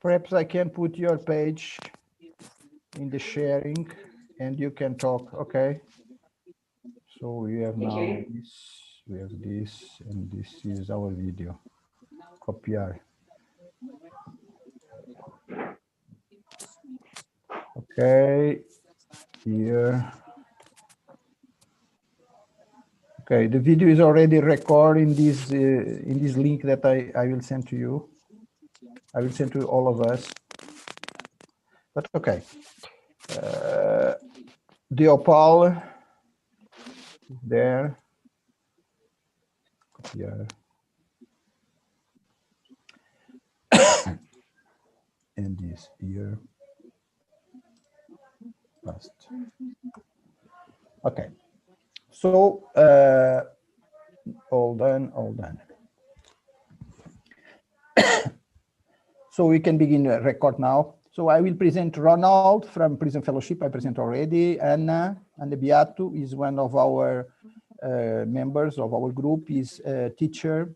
Perhaps I can put your page in the sharing and you can talk. Okay. So we have now this, we have this, and this is our video. Copiar. Okay, here. Okay, the video is already recorded in this link that I will send to you. I will send to all of us. But okay, the opal there. Copiar. And this here. Past. Okay. So all done, all done. So we can begin record now. So I will present Ronald from Prison Fellowship. I present already. Anna Beato is one of our members of our group. Is a teacher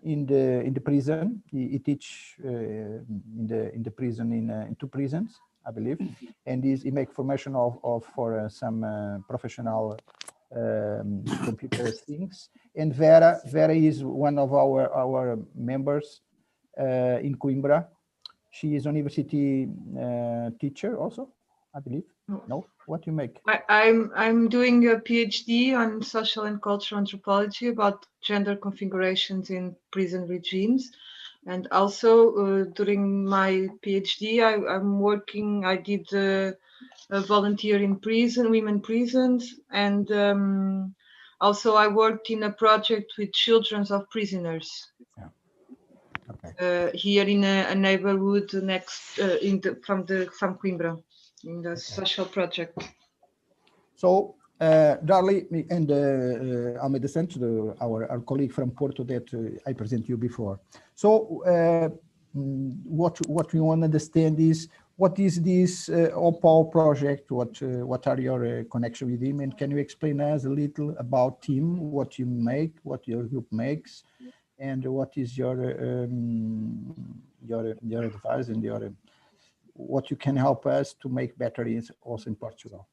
in the prison. He teach in the prison in 2 prisons, I believe, and he make formation for some professional computer things. And Vera is one of our members in Coimbra. She is university teacher also, I believe. No, what you make? I'm doing a PhD on social and cultural anthropology about gender configurations in prison regimes. And also during my PhD, I did a volunteer in women prisons. And also I worked in a project with children of prisoners. Yeah. Okay. Here in a neighborhood next from Coimbra, in the social project. So, Darley and Almeida Santos, our colleague from Porto that I presented you before. So, what we want to understand is what is this Opal project? What are your connection with him? And can you explain us a little about him, what you make, what your group makes, and what is your advice and what you can help us to make better also in Portugal?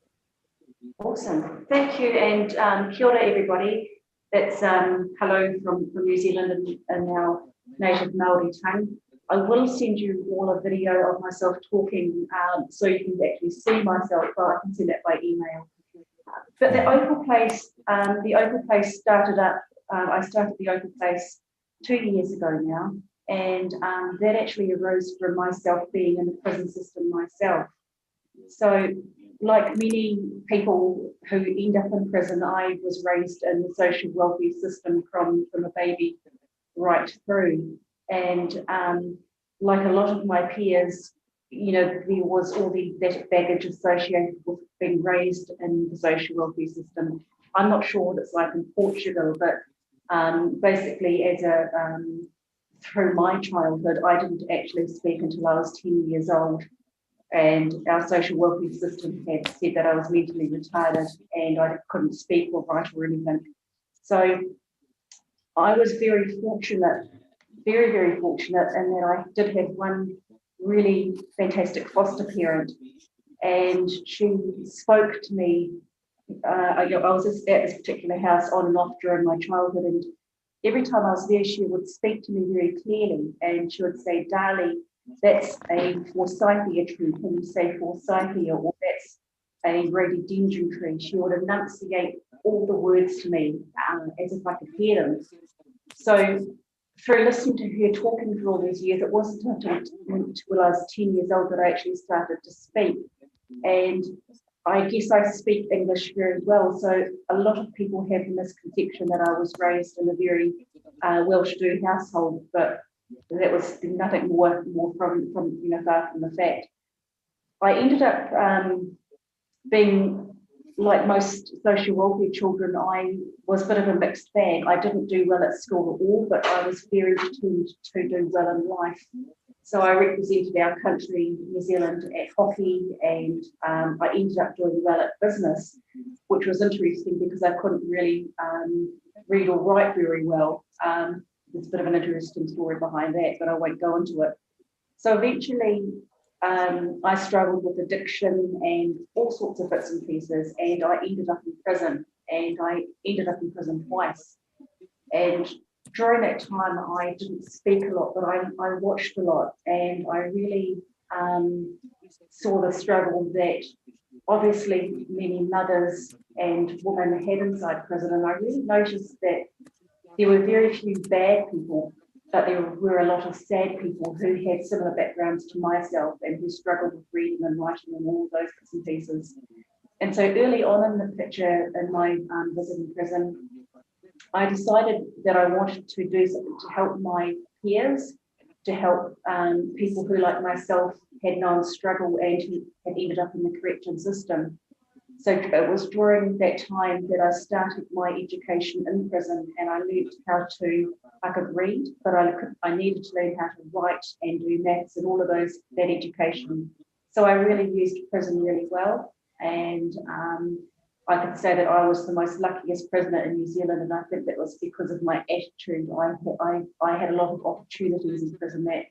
Awesome, thank you, and kia ora everybody. That's hello from New Zealand and our native Maori tongue. I will send you all a video of myself talking so you can actually see myself, but I can send that by email. But the Opal Place started up, I started the Opal Place 2 years ago now, and that actually arose from myself being in the prison system myself. So like many people who end up in prison, I was raised in the social welfare system from a baby right through. And like a lot of my peers, you know, there was all that baggage associated with being raised in the social welfare system. I'm not sure what it's like in Portugal, but basically through my childhood, I didn't actually speak until I was 10 years old. And our social welfare system had said that I was mentally retarded and I couldn't speak or write or anything. So I was very fortunate, very, very fortunate, in that I did have one really fantastic foster parent, and she spoke to me. I was at this particular house on and off during my childhood, and every time I was there, she would speak to me very clearly, and she would say, "Darling, that's a forsythia tree. Can you say forsythia?" Or "That's a rhododendron tree." She would enunciate all the words to me as if I could hear them. So through listening to her talking for all these years, it wasn't until I was 10 years old that I actually started to speak. And I guess I speak English very well. So a lot of people have the misconception that I was raised in a very well-to-do household, but that was nothing more from far from the fact. I ended up being, like most social welfare children, I was a bit of a mixed bag. I didn't do well at school at all, but I was very determined to do well in life. So I represented our country, New Zealand, at hockey, and I ended up doing well at business, which was interesting because I couldn't really read or write very well. There's a bit of an interesting story behind that, but I won't go into it. So eventually, I struggled with addiction and all sorts of bits and pieces, and I ended up in prison, and I ended up in prison twice. And during that time, I didn't speak a lot, but I watched a lot, and I really saw the struggle that obviously many mothers and women had inside prison. And I really noticed that there were very few bad people, but there were a lot of sad people who had similar backgrounds to myself and who struggled with reading and writing and all of those bits and pieces. And so early on in the picture, in my visit in prison, I decided that I wanted to do something to help my peers, to help people who, like myself, had known struggle and who had ended up in the correction system. So it was during that time that I started my education in prison, and I learned I could read, but I needed to learn how to write and do maths and all of that education. So I really used prison really well, and I could say that I was the most luckiest prisoner in New Zealand, and I think that was because of my attitude. I had a lot of opportunities in prison that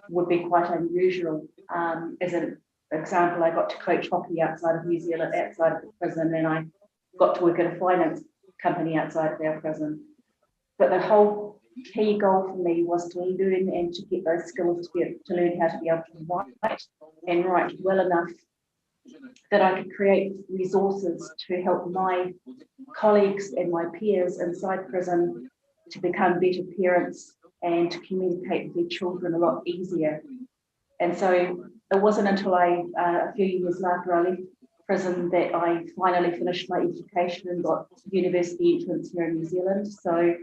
would be quite unusual. As an example, I got to coach hockey outside of New Zealand, outside of the prison, and I got to work at a finance company outside of our prison. But the whole key goal for me was to learn and to get those skills to learn how to be able to write and write well enough that I could create resources to help my colleagues and my peers inside prison to become better parents and to communicate with their children a lot easier. And so it wasn't until a few years after I left prison that I finally finished my education and got university entrance here in New Zealand. So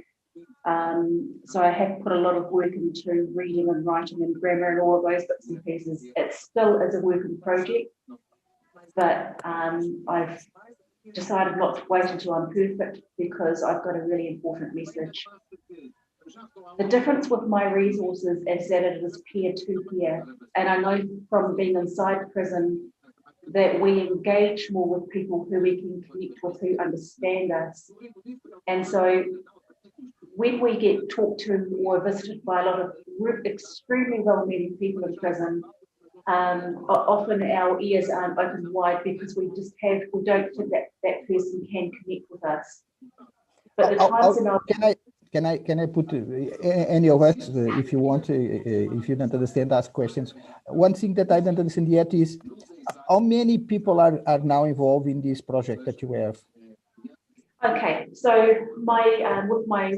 I have put a lot of work into reading and writing and grammar and all of those bits and pieces. It still is a work in project, but I've decided not to wait until I'm perfect because I've got a really important message. The difference with my resources is that it is peer-to-peer, and I know from being inside prison that we engage more with people who we can connect with, who understand us. And so when we get talked to or visited by a lot of extremely well-meaning people in prison, often our ears aren't open wide because we don't think that person can connect with us. But the times Can I put any of us, if you want, if you don't understand, ask questions. One thing that I don't understand yet is how many people are now involved in this project that you have? Okay, so with my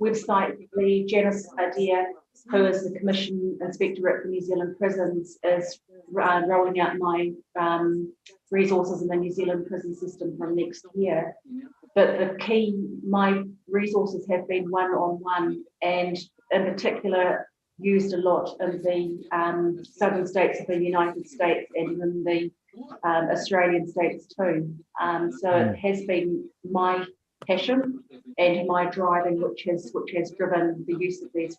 website, the Janice Adair, who is the Commission Inspectorate for New Zealand Prisons, is rolling out my resources in the New Zealand prison system from next year. But my resources have been one-on-one, and in particular used a lot in the southern states of the United States and in the Australian states too. So it has been my passion and my driving which has driven the use of these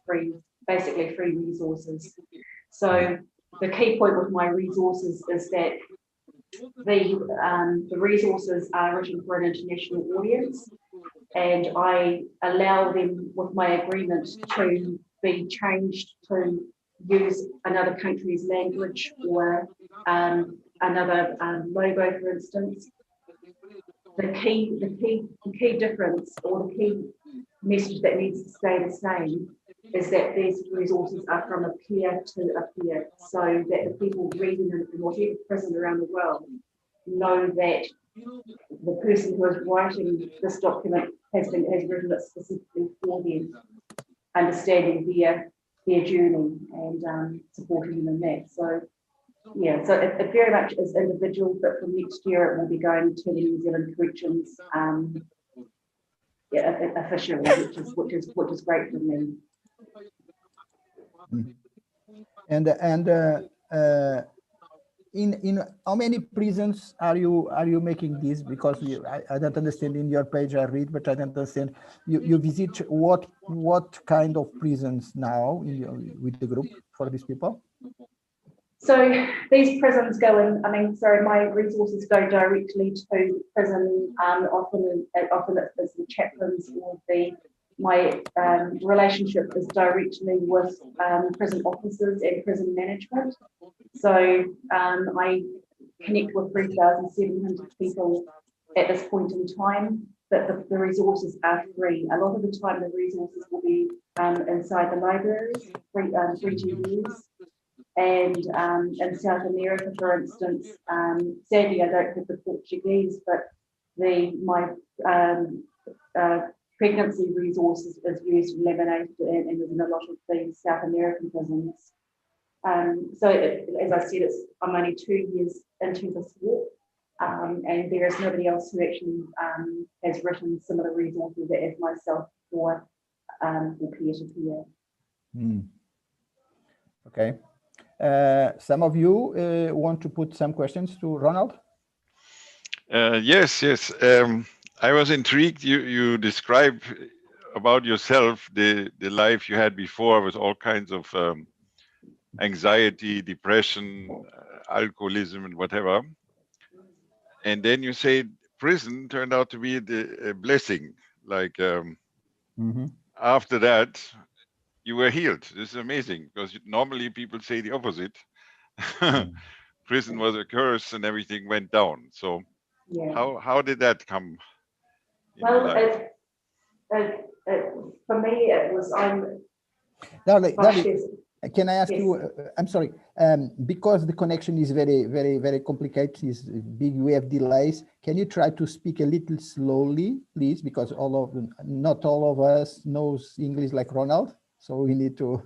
basically free resources. So the key point with my resources is that the resources are written for an international audience, and I allow them with my agreement to be changed to use another country's language or another logo, for instance. The key difference or the key message that needs to stay the same is that these resources are from a peer to a peer, so that the people reading in whatever prison around the world know that the person who is writing this document has written it specifically for them, understanding their journey and supporting them in that. So yeah, so it very much is individual, but from next year it will be going to the New Zealand Corrections officially, which is great for me. And in how many prisons are you making this? Because I don't understand. In your page I read, but I don't understand. You visit what kind of prisons now with the group for these people? So these prisons go in, my resources go directly to the prison, often it's the chaplains or my relationship is directly with prison officers and prison management. So I connect with 3,700 people at this point in time, but the resources are free. A lot of the time the resources will be inside the libraries, free TVs. And in South America, for instance, sadly I don't have the Portuguese, but my pregnancy resources is used, laminated, and is in a lot of the South American prisons. So as I said, I'm only 2 years into this work, and there is nobody else who actually has written similar resources as myself for peer-to-peer. Okay. Some of you want to put some questions to Ronald? Yes. I was intrigued. You describe about yourself the life you had before with all kinds of anxiety, depression, alcoholism, and whatever. And then you say prison turned out to be a blessing. Like after that, you were healed. This is amazing because normally people say the opposite. Prison was a curse and everything went down. So how did that come in your life? For me, it was can I ask you? I'm sorry, because the connection is very, very, very complicated. Is big. We have delays. Can you try to speak a little slowly, please? Because not all of us knows English like Ronald, so we need to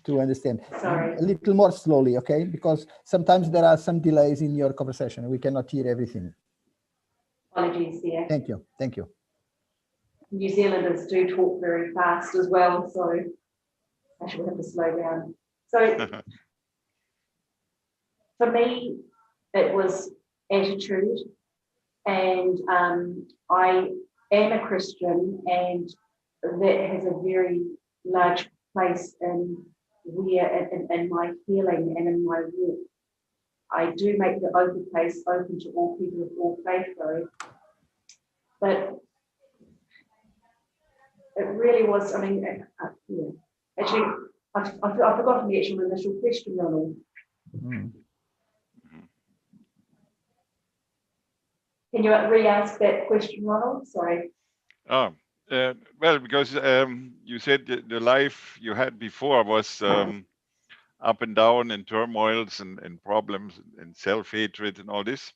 understand. Sorry. A little more slowly, okay? Because sometimes there are some delays in your conversation. We cannot hear everything. Apologies there. Thank you. Thank you. New Zealanders do talk very fast as well, so I should have to slow down. So for me, it was attitude, and I am a Christian, and that has a very large place in my healing and in my walk. I do make the open place open to all people of all faith, though, but it really was, actually, I've forgotten the actual initial question, Ronald. Can you re-ask that question, Ronald? Sorry. Well, because you said the life you had before was up and down and turmoils and problems and self-hatred and all this,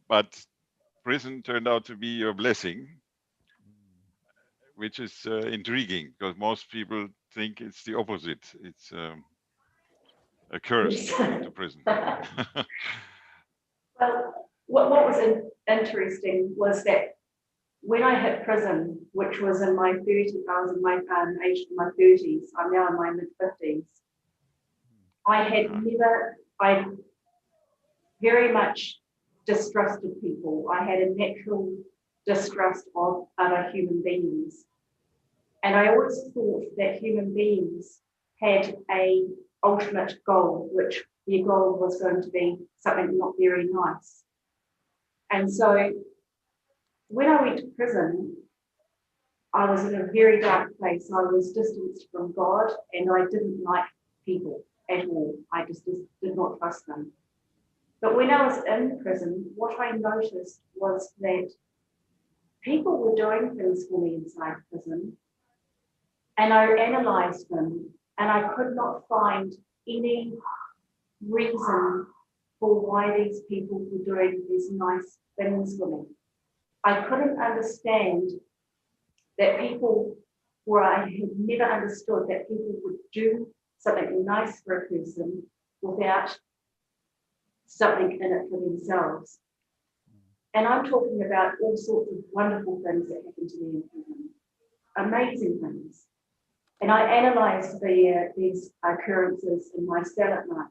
but prison turned out to be your blessing, which is intriguing because most people think it's the opposite. It's a curse to go to prison. Well, what was interesting was that when I hit prison, which was in my 30s, I was in my age in my 30s, I'm now in my mid-50s, I very much distrusted people. I had a natural distrust of other human beings. And I always thought that human beings had a ultimate goal, which their goal was going to be something not very nice. And so when I went to prison, I was in a very dark place. I was distanced from God, and I didn't like people at all. I just did not trust them. But when I was in prison, what I noticed was that people were doing things for me inside prison, and I analysed them, and I could not find any reason for why these people were doing these nice things for me. I couldn't understand that people, or I had never understood that people would do something nice for a person without something in it for themselves. And I'm talking about all sorts of wonderful things that happened to me in prison, amazing things. And I analysed these occurrences in my cell at night.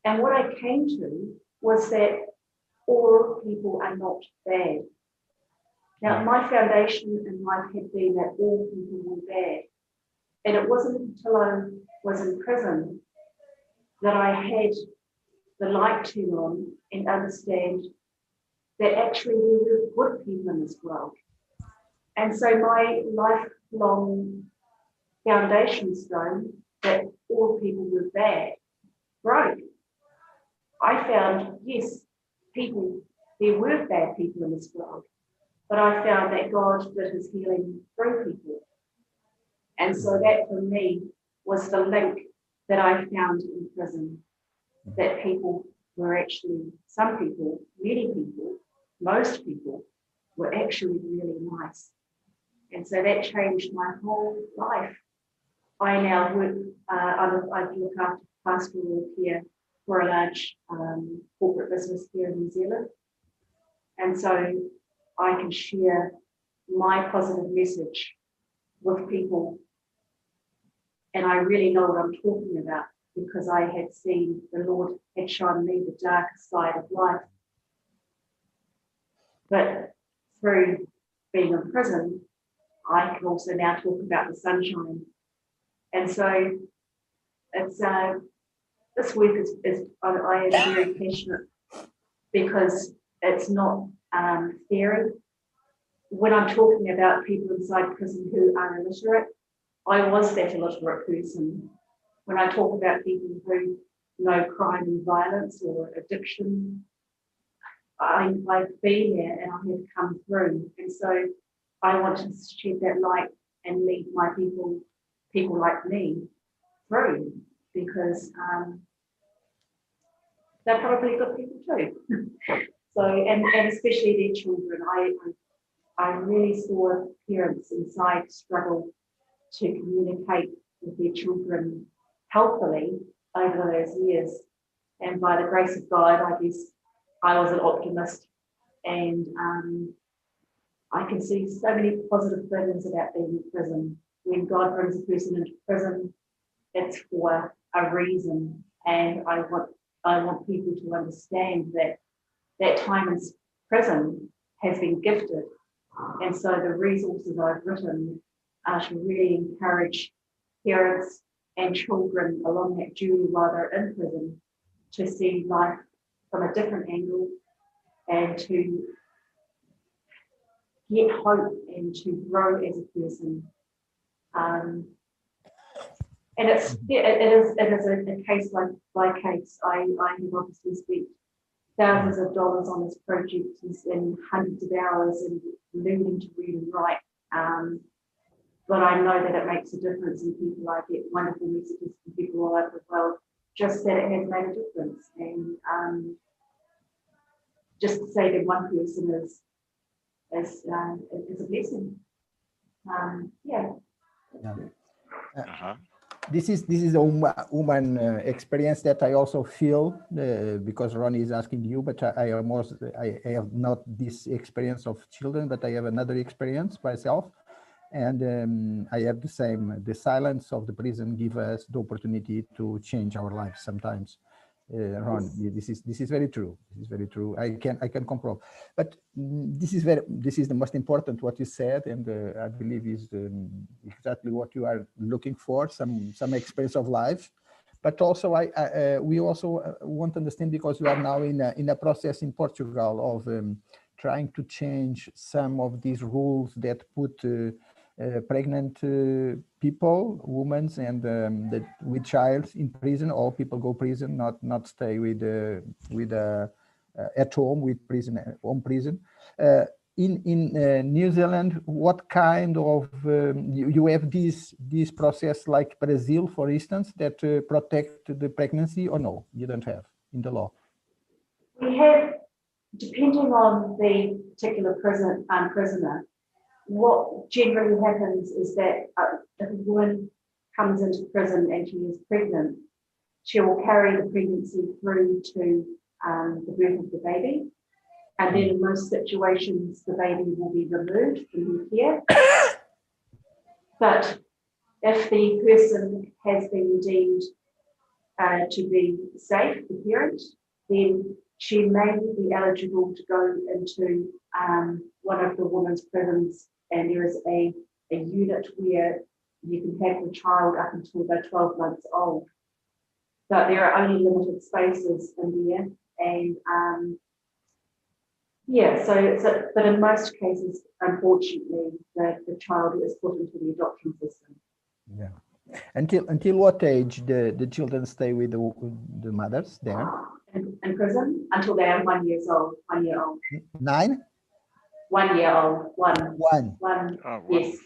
And what I came to was that all people are not bad. Now, my foundation in life had been that all people were bad. And it wasn't until I was in prison that I had the light turned on and understand that actually there were good people in this world. And so my lifelong foundation stone that all people were bad broke. I found, yes, there were bad people in this world, but I found that God did his healing through people. And so that for me was the link that I found in prison, that people were actually, some people, many people, most people were actually really nice. And so that changed my whole life. I now work, I look after pastoral care for a large corporate business here in New Zealand. And so I can share my positive message with people. And I really know what I'm talking about because I had seen the Lord had shown me the darker side of life. But through being in prison, I can also now talk about the sunshine. And so it's this work is I am very passionate because it's not theory. When I'm talking about people inside prison who are illiterate, I was that illiterate person. When I talk about people who know crime and violence or addiction, I've been there and I have come through. And so I want to shed that light and lead my people like me through, because they're probably good people too. So, and especially their children. I really saw parents inside struggle to communicate with their children healthily over those years. And by the grace of God, I guess I was an optimist, and I can see so many positive things about being in prison. When God brings a person into prison, it's for a reason, and I want people to understand that that time in prison has been gifted, and so the resources I've written are to really encourage parents and children along that journey while they're in prison to see life from a different angle and to get hope and to grow as a person. And it is a case by case. I have obviously spent thousands of dollars on this project and hundreds of hours and learning to read and write. But I know that it makes a difference in people. I get wonderful messages from people all over the world, just that it has made a difference. And just to say that one person is a blessing. Yeah. This is a woman experience that I also feel because Ronnie is asking you, but I have not this experience of children, but I have another experience myself. And I have the same. The silence of the prison gives us the opportunity to change our lives sometimes. Ron, this is very true. This is very true. I can comprove. But this is the most important what you said, and I believe is exactly what you are looking for. Some experience of life, but also we also want to understand, because you are now in a process in Portugal of trying to change some of these rules that put pregnant people, women, and with child in prison. All people go prison, not stay with at home with home prison. In New Zealand, what kind of you have this process like Brazil, for instance, that protect the pregnancy, or no? You don't have in the law. We have, depending on the particular prisoner. What generally happens is that if a woman comes into prison and she is pregnant, she will carry the pregnancy through to the birth of the baby. And then in most situations, the baby will be removed from her care. But if the person has been deemed to be safe, the parent, then she may be eligible to go into one of the women's prisons. And there is a unit where you can have the child up until they're 12 months old. but there are only limited spaces in there. And yeah, but in most cases, unfortunately, the child is put into the adoption system. Yeah. Until what age the children stay with the mothers there? In prison until they are 1 year old. 1 year old. 9? 1 year old. One. Yes.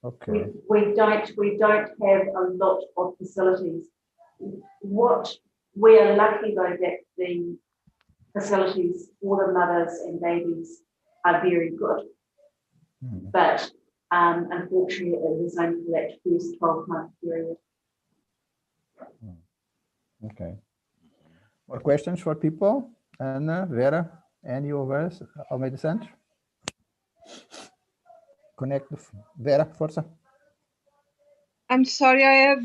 Okay. We don't have a lot of facilities. What we are lucky though that the facilities for the mothers and babies are very good, but unfortunately it is only for that first 12-month period. Okay. More questions for people? Ana, Vera, any of us? Almeida Santos? Connect, Vera, força. I'm sorry, I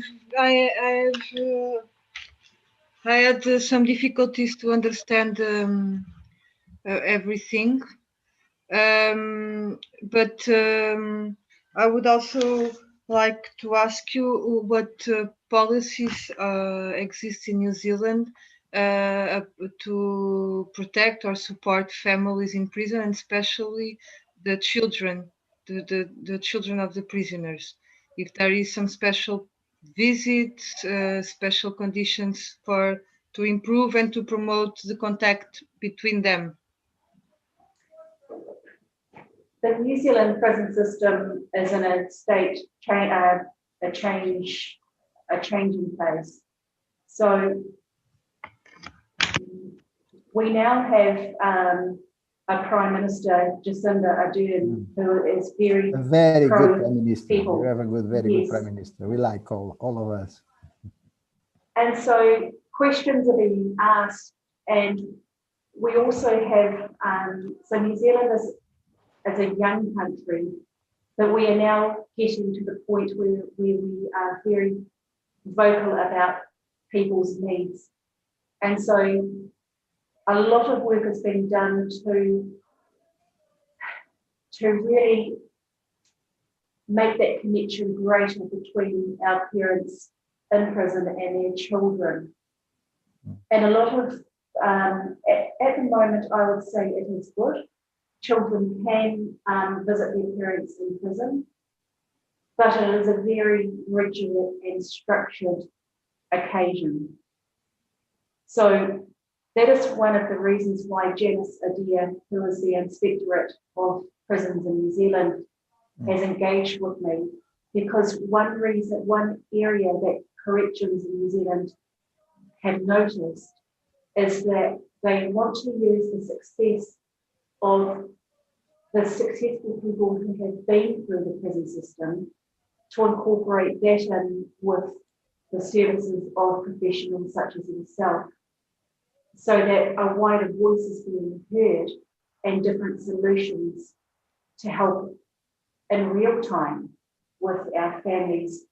had some difficulties to understand everything, but I would also like to ask you what policies exist in New Zealand to protect or support families in prison, and especially the children, the children of the prisoners. If there is some special visits, special conditions to improve and to promote the contact between them. The New Zealand prison system is in a state a changing phase. So we now have a Prime Minister, Jacinda Ardern, who is very good Prime Minister. People. You have a very good Prime Minister. We like all of us. And so questions are being asked, and we also have, so New Zealand is a young country, but we are now getting to the point where we are very vocal about people's needs. And so a lot of work is being done to really make that connection greater between our parents in prison and their children. And a lot of, at the moment, I would say it is good. Children can visit their parents in prison, but it is a very rigid and structured occasion. So that is one of the reasons why Janice Adair, who is the Inspectorate of Prisons in New Zealand, has engaged with me, because one area that corrections in New Zealand have noticed is that they want to use the success of the successful people who have been through the prison system to incorporate that in with the services of professionals such as yourself, so that a wider voice is being heard and different solutions to help in real time with our families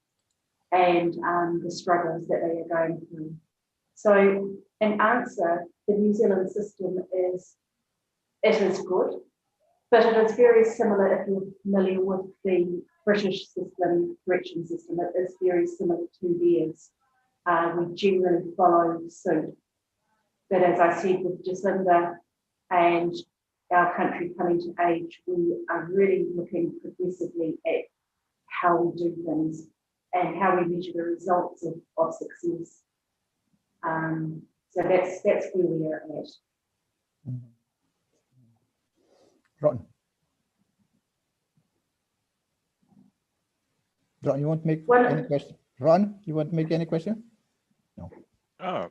and the struggles that they are going through. So in answer, the New Zealand system is good, but it is very similar, if you're familiar with the British system, correction system, it is very similar to theirs. We generally follow suit. But as I said, with Jacinda and our country coming to age, we are really looking progressively at how we do things and how we measure the results of success. So that's where we are at. Ron, you want to make any question? Ron, you want to make any question? No. Oh,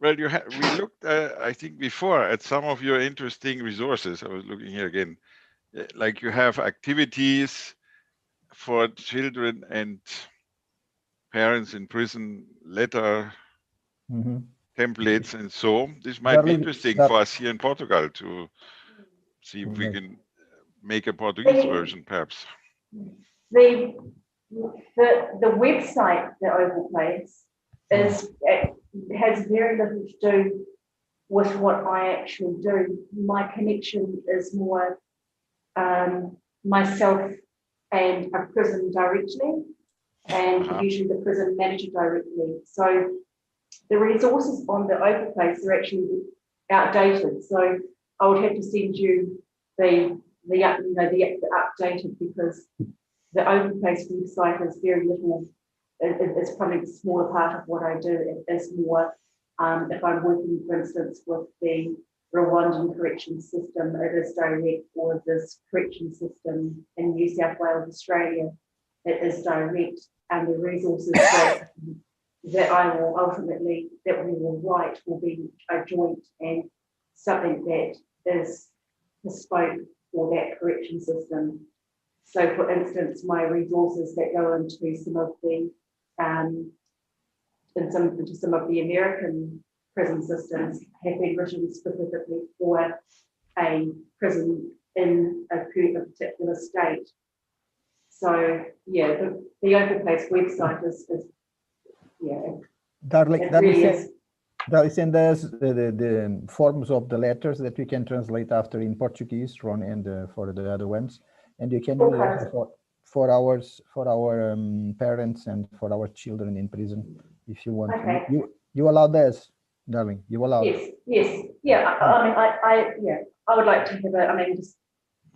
well, we looked, I think, before at some of your interesting resources. I was looking here again. Like you have activities for children and parents in prison, letter templates, and so this might be interesting for us here in Portugal to see if we can make a Portuguese version, perhaps. The website that Oval Place has very little to do with what I actually do. My connection is more myself and a prison directly, and usually the prison manager directly. So the resources on the open place are actually outdated. So I would have to send you the updated, because the open place website is very little. It's probably the smaller part of what I do. It is more if I'm working, for instance, with the Rwandan correction system, it is direct, or this correction system in New South Wales, Australia, it is direct, and the resources that I will ultimately, that we will write, will be a joint and something that is bespoke for that correction system. So, for instance, my resources that go into some of the into some of the American prison systems have been written specifically for a prison in a particular state. So, yeah, the Open Place website is yeah. Darling, send us the forms of the letters that we can translate after in Portuguese, Ron, and for the other ones, and you can use for our parents and for our children in prison, if you want. Okay. You allow this, darling. You allow. Yes, yeah. I would like to have a. I mean, just.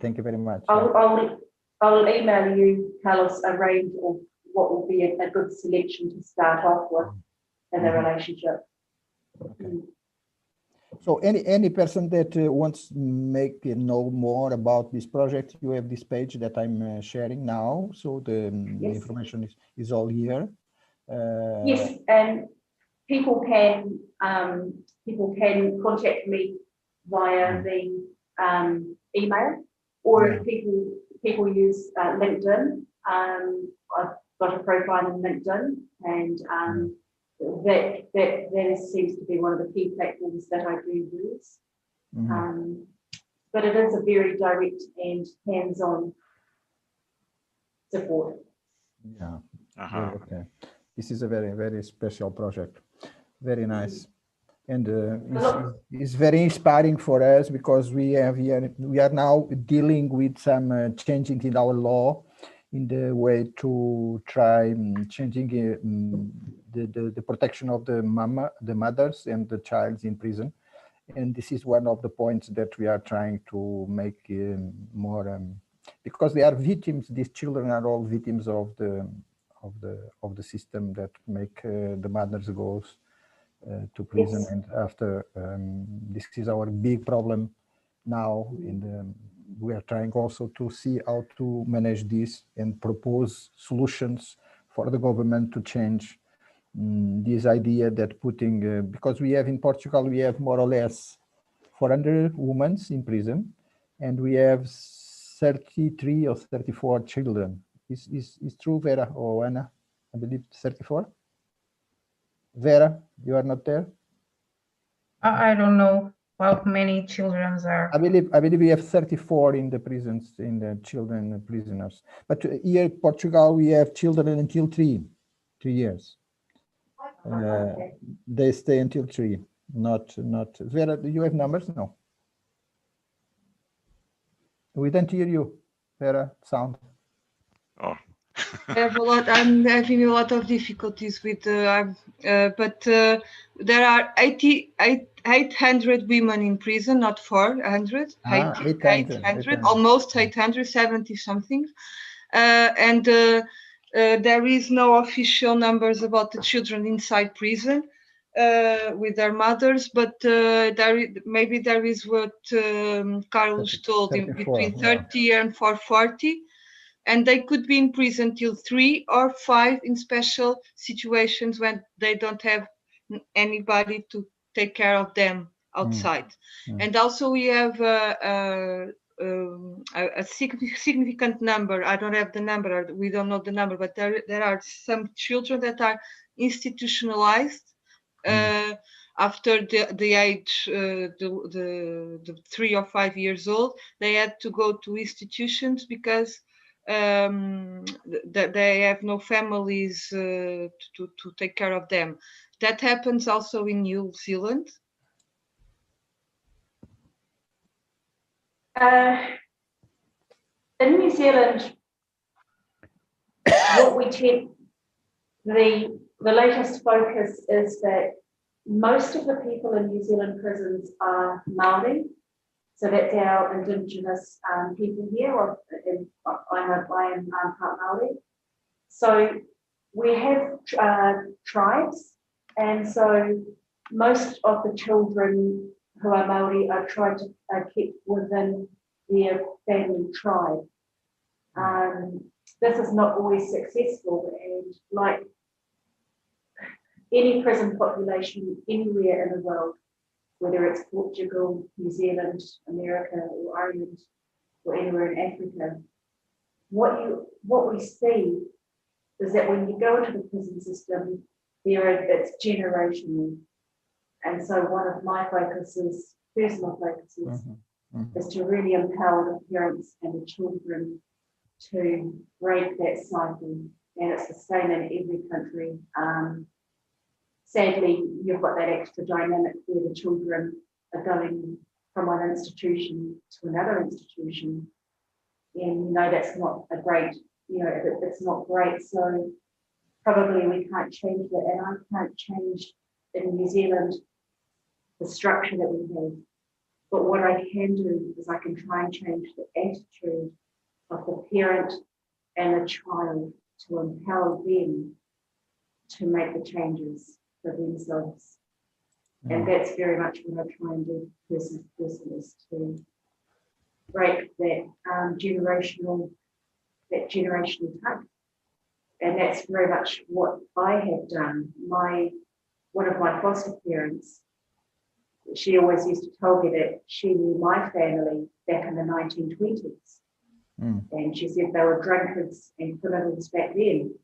Thank you very much. I'll email you, Carlos, a range of what will be a good selection to start off with in the relationship. Okay. So any person that wants to know more about this project, you have this page that I'm sharing now. So the information is all here. Yes, and people can contact me via the email, or if people use LinkedIn. I've got a profile in LinkedIn, and that seems to be one of the key platforms that I do use. But it is a very direct and hands-on support. Yeah. Okay. This is a very, very special project. Very nice. And it's very inspiring for us, because we are now dealing with some changes in our law in the way to try changing the protection of the mothers and the child in prison. And this is one of the points that we are trying to make more, because they are victims. These children are all victims of the system that make the mothers goes to prison. And after this is our big problem now, and we are trying also to see how to manage this and propose solutions for the government to change this idea that putting because we have in Portugal, we have more or less 400 women in prison, and we have 33 or 34 children. Is true, Vera or Anna? I believe 34. Vera, you are not there? I don't know how many children are. I believe we have 34 in the prisons, in the children prisoners. But here in Portugal, we have children until 3 years. They stay until 3. Not. Vera, do you have numbers? No. We don't hear you, Vera. Sound. Oh. I'm having a lot of difficulties with, but there are 800 women in prison, not 400, 800, almost 870 something. And there is no official numbers about the children inside prison with their mothers, but maybe there is what Carlos told, 34, between 30 and 440. And they could be in prison till 3 or 5 in special situations when they don't have anybody to take care of them outside. And also we have a significant number. I don't have the number. We don't know the number, but there are some children that are institutionalized after the age, the 3 or 5 years old. They had to go to institutions because they have no families to take care of them. That happens also in New Zealand. In New Zealand, what we tend The latest focus is that most of the people in New Zealand prisons are Māori. So that's our Indigenous people here. I am part Māori. So we have tribes, and so most of the children who are Māori are tried to keep within their family tribe. This is not always successful, and like any prison population anywhere in the world, whether it's Portugal, New Zealand, America, or Ireland, or anywhere in Africa, what we see is that when you go into the prison system, it's generational. And so one of my focuses, personal focuses, is to really empower the parents and the children to break that cycle. And it's the same in every country. Sadly, you've got that extra dynamic where the children are going from one institution to another institution. And that's not a great, it's not great. So probably we can't change that. And I can't change in New Zealand the structure that we have. But what I can do is I can try and change the attitude of the parent and the child to empower them to make the changes for themselves. And that's very much what I try and do person to person, is to break that generational tug. And that's very much what I have done. One of my foster parents, she always used to tell me that she knew my family back in the 1920s. And she said they were drunkards and criminals back then.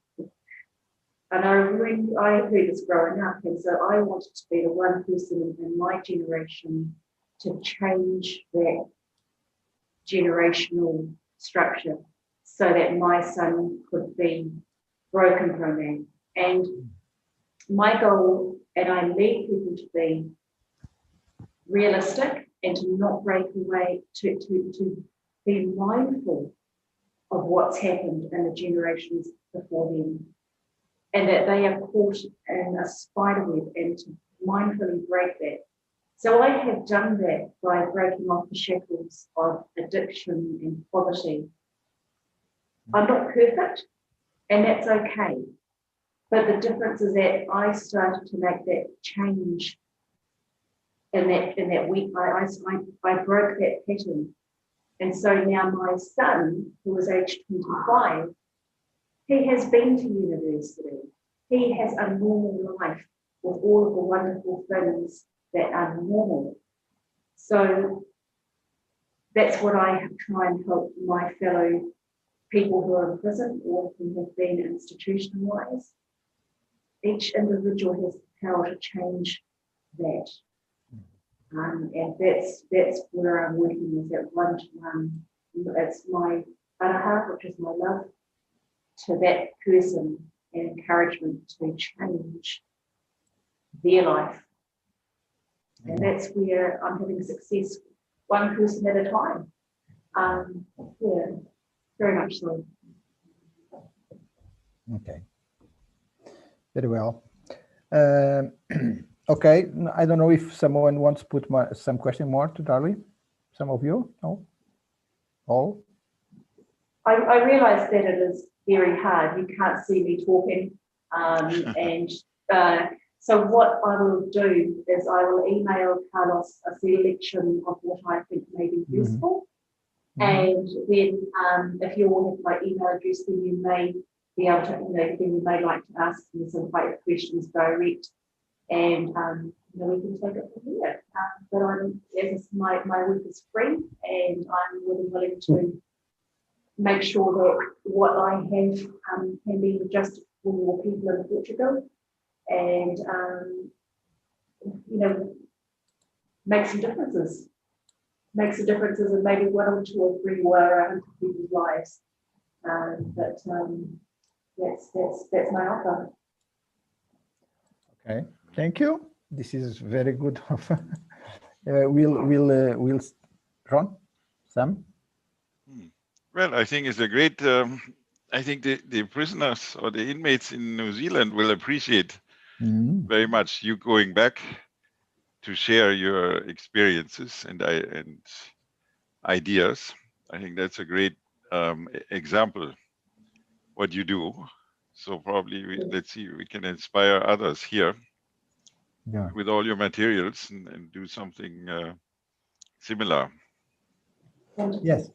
And I heard this growing up, and so I wanted to be the one person in my generation to change that generational structure so that my son could be broken from that. And my goal, and I lead people to be realistic and to not break away, to be mindful of what's happened in the generations before them, and that they are caught in a spider web, and to mindfully break that. So I have done that by breaking off the shackles of addiction and poverty. I'm not perfect, and that's okay. But the difference is that I started to make that change in that week. I broke that pattern. And so now my son, who is aged 25, he has been to university. He has a normal life with all of the wonderful things that are normal. So that's what I try and help my fellow people who are in prison or who have been institutionalized. Each individual has the power to change that. And that's where I'm working, is at one-to-one. It's my araha, which is my love, to that person, and encouragement to change their life. And that's where I'm having success, one person at a time. Yeah, very much so. Okay, very well. Okay, I don't know if someone wants to put some question more to Darley. Some of you? No? All? I realise that it is very hard. You can't see me talking. So what I will do is I will email Carlos a selection of what I think may be useful. And then if you all have my email address, then you may be able to, then you may like to ask me some questions direct, and we can take it from here. But my work is free, and I'm willing to make sure that what I have can be adjusted for more people in Portugal, and make some differences. Makes a difference in maybe 1 or 2 or 3 or 100 people's lives. But that's my offer. Okay, thank you. This is very good offer. We'll Ron, Sam. Well, I think it's a great I think the prisoners or the inmates in New Zealand will appreciate very much you going back to share your experiences and ideas. I think that's a great example what you do. So probably let's see, we can inspire others here with all your materials and do something similar. Yes.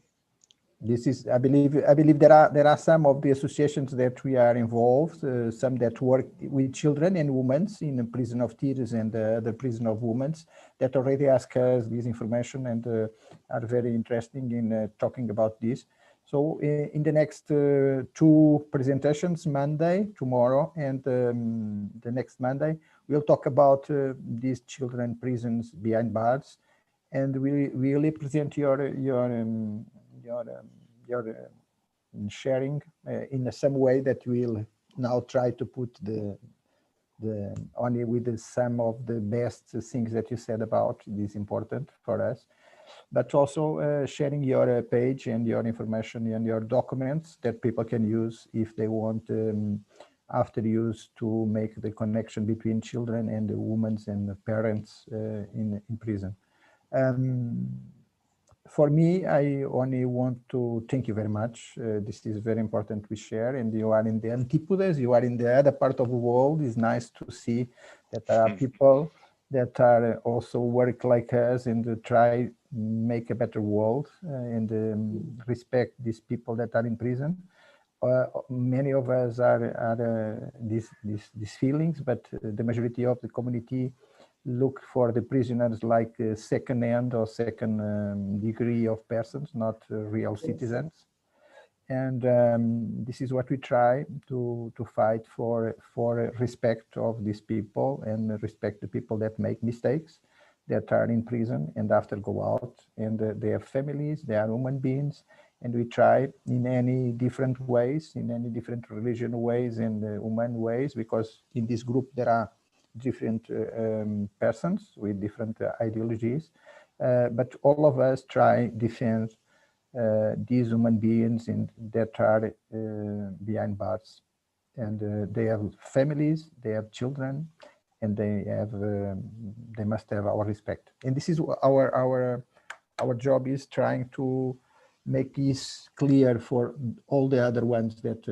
This is, I believe there are some of the associations that we are involved, some that work with children and women in the prison of tears and the prison of women that already ask us this information and are very interesting in talking about this. So in the next two presentations, Monday, tomorrow, and the next Monday, we'll talk about these children prisons behind bars, and we really present your sharing in some way that we'll now try to put the only with some of the best things that you said about this important for us, but also sharing your page and your information and your documents that people can use if they want after use to make the connection between children and the women and the parents in prison. For me, I only want to thank you very much. This is very important we share, and you are in the antipodes, you are in the other part of the world. It's nice to see that there are people that are also work like us and try make a better world and respect these people that are in prison. Many of us are these feelings, but the majority of the community look for the prisoners like second-hand or second degree of persons, not real citizens. And this is what we try to fight for respect of these people and respect the people that make mistakes, that are in prison and after go out, and they have families, they are human beings, and we try in any different ways, in any different religion ways and human ways, because in this group there are different persons with different ideologies, but all of us try defend these human beings that are behind bars, and they have families, they have children, and they must have our respect. And this is our job is trying to make this clear for all the other ones that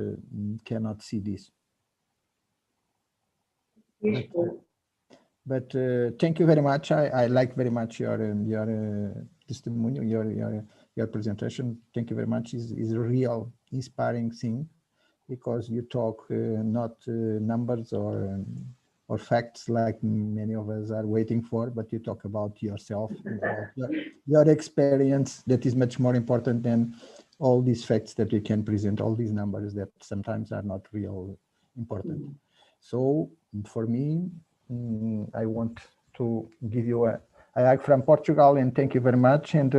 cannot see this. But thank you very much. I like very much your testimony, your presentation. Thank you very much. Is a real inspiring thing, because you talk not numbers or facts like many of us are waiting for, but you talk about yourself, about your experience. That is much more important than all these facts that we can present, all these numbers that sometimes are not real important. So for me, I want to give you I am from Portugal, and thank you very much. And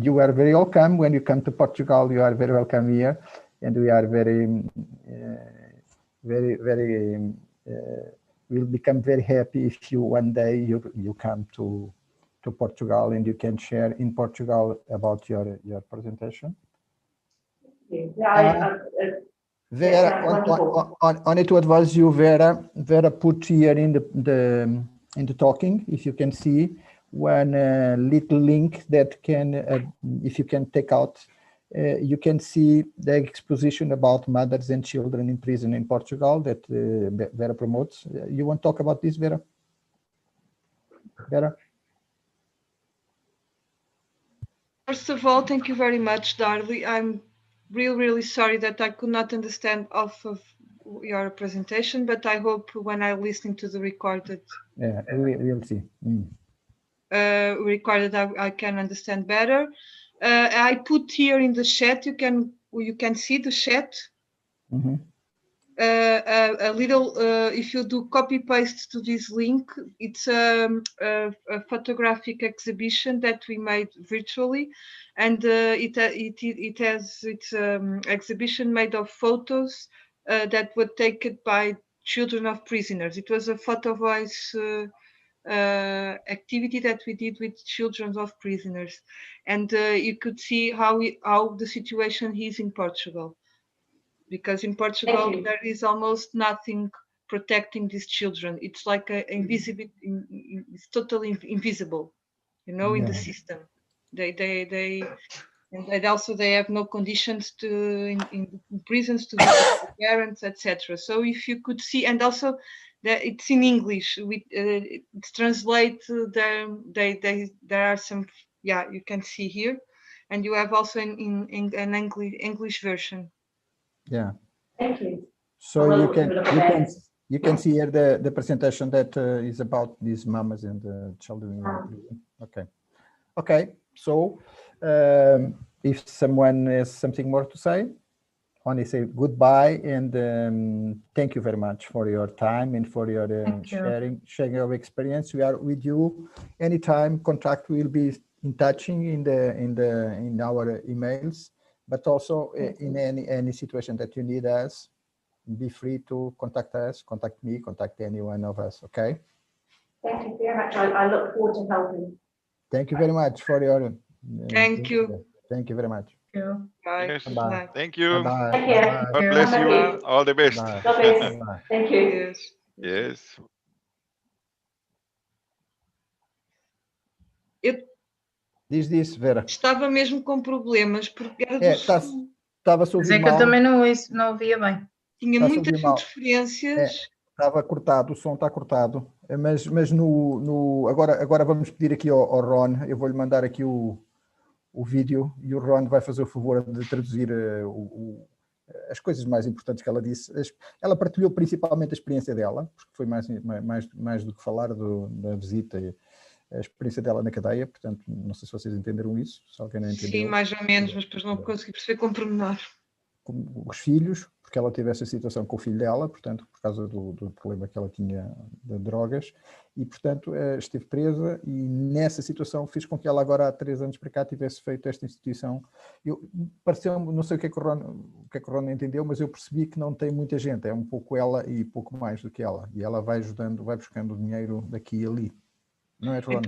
you are very welcome. When you come to Portugal, you are very welcome here. And we are we'll become very happy if you one day you come to Portugal and you can share in Portugal about your presentation. Vera, on it, what was you, Vera put here in the talking, if you can see one little link that can, if you can take out, you can see the exposition about mothers and children in prison in Portugal that Vera promotes. You want to talk about this, Vera? Vera? First of all, thank you very much, Darly. I'm really sorry that I could not understand half of your presentation, but I hope when I listen to the recorded, we'll see. Recorded, I can understand better. I put here in the chat. You can see the chat. Mm-hmm. A little, if you do copy paste to this link, it's a photographic exhibition that we made virtually, and it has its exhibition made of photos that were taken by children of prisoners. It was a photo voice activity that we did with children of prisoners, and you could see how the situation is in Portugal. because in Portugal there is almost nothing protecting these children. It's like invisible, it's totally invisible, you know, in the system. And also they have no conditions to in prisons to visit their parents, etc. So if you could see, and also that it's in English, it's translate there. There are some, yeah, you can see here, and you have also in an English version. Yeah. Thank you. So you can see here the presentation that is about these mamas and the children. Okay. Okay. So if someone has something more to say, only say goodbye and thank you very much for your time and for your sharing your experience. We are with you anytime. Contact will be in touching in our emails, but also in any situation that you need us, be free to contact us, contact me, contact any one of us. Okay. Thank you very much. I look forward to helping. Thank you very much for your. Thank you. Thank you very much. Bye. Yes. Bye. Thank you. Bye. Take care. Bye. God bless you. Bye. All the best. Bye. God bless. Bye. Thank you. Yes. Yes. Eu Diz, Vera. estava mesmo com problemas porque era do som. Estava-se a Mas ouvir é que eu mal. também não ouvia bem. Tinha Está-se a muitas ouvir mal. interferências. Estava cortado, o som está cortado. Mas agora vamos pedir aqui ao Ron, eu vou-lhe mandar aqui o vídeo e o Ron vai fazer o favor de traduzir as coisas mais importantes que ela disse. Ela partilhou principalmente a experiência dela, porque foi mais do que falar da visita e a experiência dela na cadeia, portanto, não sei se vocês entenderam isso, se alguém não entendeu. Sim, mais ou menos, mas depois não consegui perceber com pormenor. Os filhos, porque ela teve essa situação com o filho dela, portanto, por causa do problema que ela tinha de drogas, e, portanto, esteve presa e nessa situação fez com que ela agora há 3 anos para cá tivesse feito esta instituição. Pareceu-me, não sei o que é que o Ron entendeu, mas eu percebi que não tem muita gente, é um pouco ela e pouco mais do que ela, e ela vai ajudando, vai buscando dinheiro daqui e ali. Não é, Ron?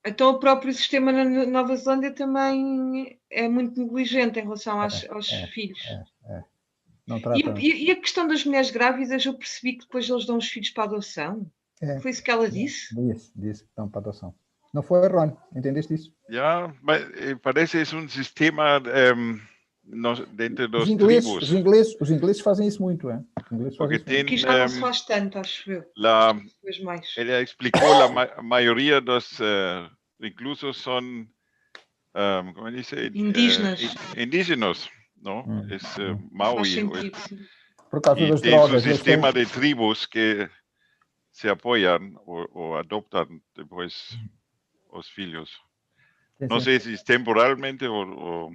Então o próprio sistema na Nova Zelândia também é muito negligente em relação aos filhos. Não trata... E a questão das mulheres grávidas, eu percebi que depois eles dão os filhos para adoção. Foi isso que ela disse? Disse que dão para adoção. Não foi, Ron? Entendeste isso? Ja, parece que é um sistema dentro dos tribos. Os ingleses fazem isso muito, é? Porque tem, que já não se faz tanto, acho eu. Ela explicou, a maioria dos reclusos são, como dice? Indígenas, não? É Maui. Por causa das tem drogas. Um sistema de tribos que se apoiam ou adoptam depois os filhos. Não sei se é temporalmente ou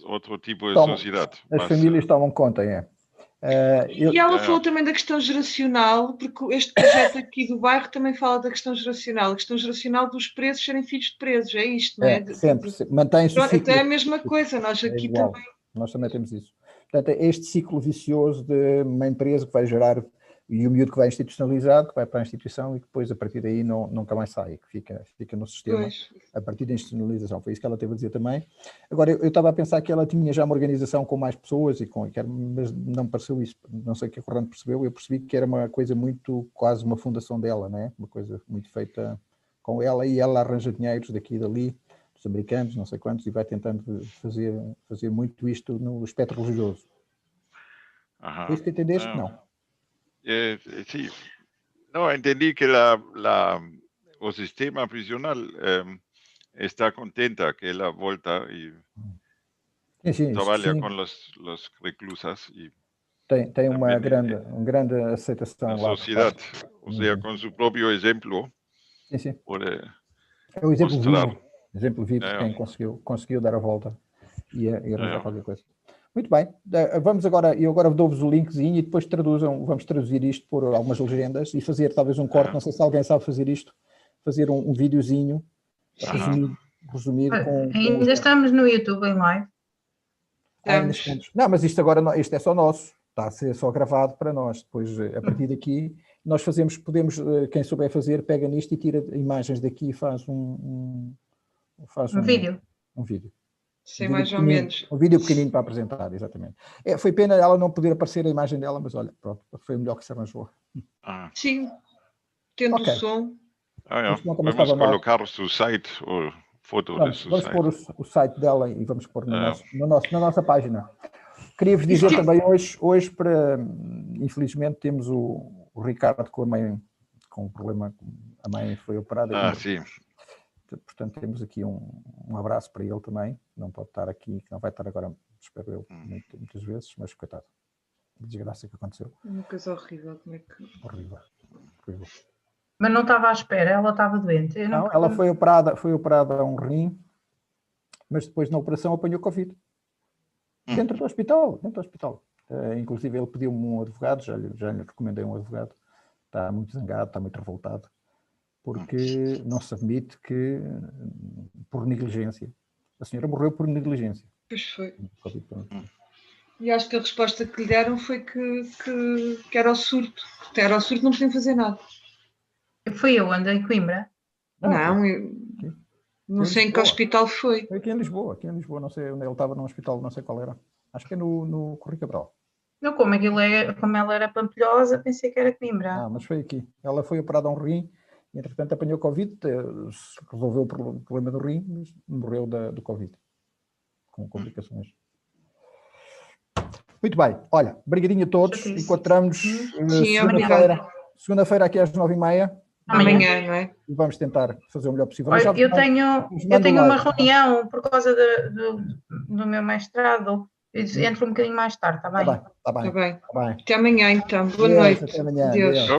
outro tipo de sociedade. As famílias tomam conta, E ela falou também da questão geracional, porque este projeto aqui do bairro também fala da questão geracional. A questão geracional dos presos serem filhos de presos, é isto, não é? Sempre. Mantém-se o ciclo. Então é a mesma coisa, nós aqui também... Nós também temos isso. Portanto, é este ciclo vicioso de uma empresa que vai gerar, e o miúdo que vai institucionalizado, que vai para a instituição e que depois, a partir daí, nunca mais sai, que fica no sistema, a partir da institucionalização. Foi isso que ela teve a dizer também. Agora, eu estava a pensar que ela tinha já uma organização com mais pessoas, mas não pareceu isso. Não sei o que a Corrente percebeu, eu percebi que era uma coisa muito, quase uma fundação dela, né? Uma coisa muito feita com ela, e ela arranja dinheiros daqui e dali, dos americanos, não sei quantos, e vai tentando fazer muito isto no espectro religioso. É isso que entendeste? Não. Sí, no, entendí que o sistema prisional está contenta que ela volta e trabalha com os reclusas e tem uma grande aceitação na sociedade, ou seja, com seu próprio exemplo. Sim. É o exemplo vivo de quem conseguiu dar a volta e arranjar qualquer coisa. Muito bem, vamos agora, eu agora dou-vos o linkzinho e depois vamos traduzir isto por algumas legendas e fazer talvez um corte, não sei se alguém sabe fazer isto, fazer um videozinho resumido Ainda estamos no YouTube em live. Não, mas isto agora isto é só nosso, está a ser só gravado para nós, depois a partir daqui nós podemos, quem souber fazer, pega nisto e tira imagens daqui e faz um vídeo. Sim, mais ou pequenino, menos. Um vídeo pequenino para apresentar, exatamente. Foi pena ela não poder aparecer a imagem dela, mas olha, pronto, foi o melhor que se arranjou. Sim, tendo o som. Ja. O som também Vamos estava mal. colocar o seu site, o foto do seu Vamos site. pôr o site dela e vamos pôr na nossa página. Queria-vos dizer também hoje para, infelizmente, temos o Ricardo com a mãe, com um problema, a mãe foi operada. Sim. Portanto, temos aqui um abraço para ele também, não pode estar aqui, não vai estar agora, espero eu, muitas vezes, mas coitado, a desgraça que aconteceu. Uma coisa horrível, como é que... Horrível. Mas não estava à espera, ela estava doente. Não, ela foi operada a um rim, mas depois na operação apanhou Covid. Dentro do hospital. Inclusive ele pediu-me um advogado, já lhe recomendei um advogado, está muito zangado, está muito revoltado, porque não se admite que, por negligência, a senhora morreu por negligência. Pois foi. E acho que a resposta que lhe deram foi que era o surto. Que era o surto, não podiam fazer nada. Foi eu, andei em Coimbra. Não sei em que hospital foi. Foi aqui em Lisboa, não sei onde ele estava, num hospital, não sei qual era. Acho que é no Correio Cabral. Não, como ela era pampilhosa, pensei que era Coimbra. Não, mas foi aqui. Ela foi operada a um rim, e entretanto apanhou Covid, resolveu o problema do rim, mas morreu do Covid, com complicações. Muito bem, olha, obrigadinho a todos, encontramos segunda-feira aqui às 9h30. Amanhã, não é? E vamos tentar fazer o melhor possível. Olha, eu tenho uma reunião por causa do meu mestrado. Eu entro um bocadinho mais tarde, está bem? Está bem. Até amanhã, então. Boa noite. Até amanhã. Adeus.